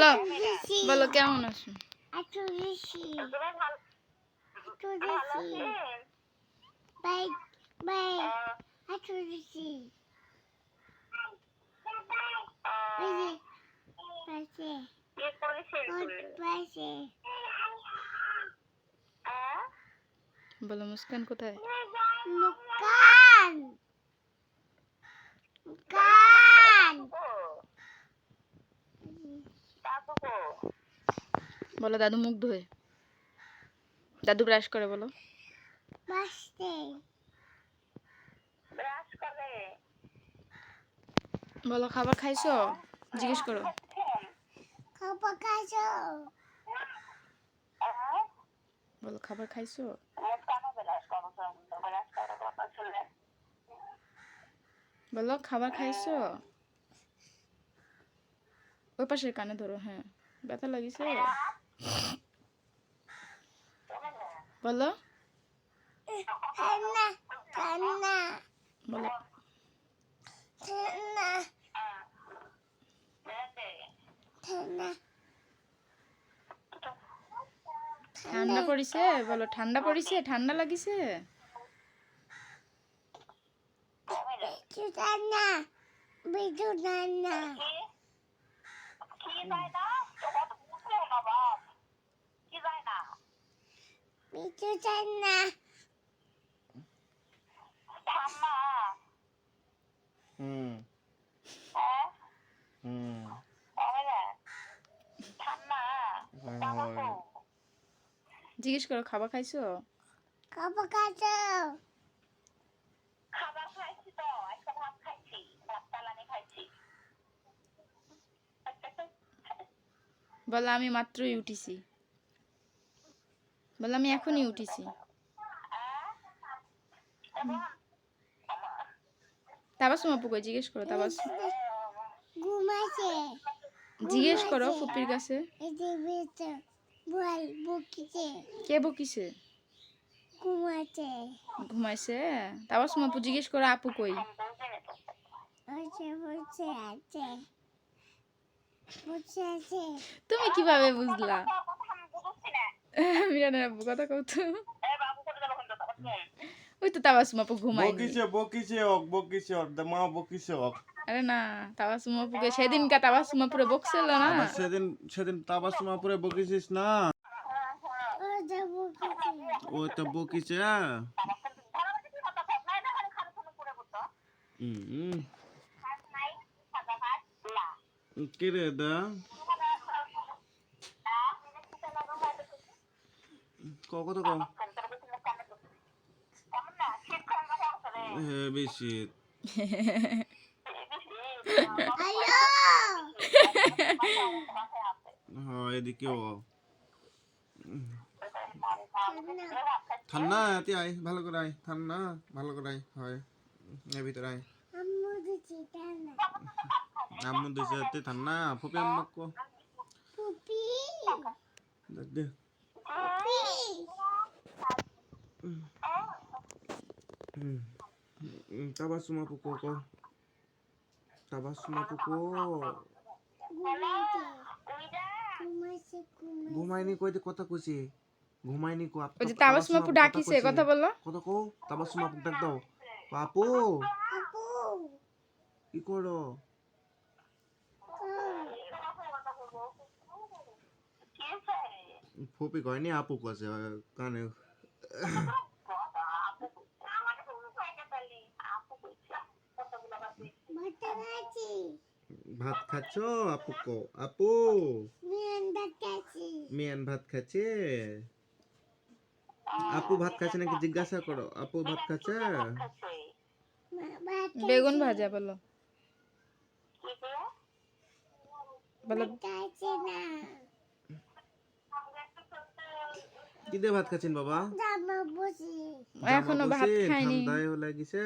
বলো বলো কেমন আছো? বাই বাই আচুরিছি বাই পাশে কি করেছিস পাশে বলো মুস্কান কোথায়? মুকান মুকান বলো দাদু মুখ ধোয়, দাদু ব্রাশ করে বলো। বাসতে বলো খাবার খাইছো, জিজ্ঞেস করো। খাবার খাইছো বলো খাবার খাইছো। বলো খাবার খাইছো। ওই পাশের কানে ধরো। হ্যাঁ ব্যথা লাগিছে বলো। কান্না কান্না বলো কান্না কান্না ঠান্ডা পড়িছে। বলো ঠান্ডা পড়িছে, ঠান্ডা লাগিছে। বিজু কান্না বিজু কান্না বিজু কান্না জিজ্ঞেস করো খাবার খাইছো। খাবার খাইছো বলো আমি মাত্রই উঠিছি। বলো আমি এখনই উঠিছি। তাবাসুম আপুকে জিজ্ঞেস করো। তাবাসুম ঘুমাইছে জিজ্ঞেস করো ফুপির কাছে। এদিকে বল বকিছে কে বকিছে? ঘুমাইছে ঘুমাইছে। তাবাসুম আপু জিজ্ঞেস করো আপু কই। বসে বসে আছে বসে আছে তুমি কিভাবে বুঝলা? মিরানের আপু কথা কত। ওই তো তাবাসুম আপু ঘুমায়নি। বকিছে মা বকিছে। আরে না তাবাসুম আপুকে সেদিনকা তাবাসুম আপুরে বকছিল না। আবার সেদিন তাবাসুম আপুরে বকিছিস না। ওই তো বকিছে। কে রে দা কত কম হেভি শীত। হ্যাঁ এদিকেও ঠান্ডা। তুই আয় ভালো করে আয়, ঠান্ডা ভালো করে আয়। হয় এর ভিতরে আয়। আম্মু দিছে ঠান্ডা ফুপি আম্মু পুপি দেখ দে। তাবাসুম আপু কো তাবাসুম আপু কো ঘুমাইনি কইতে কথা কইছি। ঘুমাইনি কো ওই যে তাবাসুম আপু ডাকিছে কথা বলো। কথা কো তাবাসুম আপু ডাক দাও। আপু আপু কি করো? ফুপি কয়নি আপু কইছে কানে। ভাত খাচ্ছ আপু কো আপু মিয়ান ভাত খাচ্ছে। আপু ভাত খাচ্ছে নাকি জিজ্ঞাসা করো। আপু ভাত খাচ্ছে। বেগুন ভাজা বলো। বলো কি দিয়ে ভাত খাচ্ছেন বাবা? এখনো ভাত খাইনি। ঠান্ডায় লাগিছে।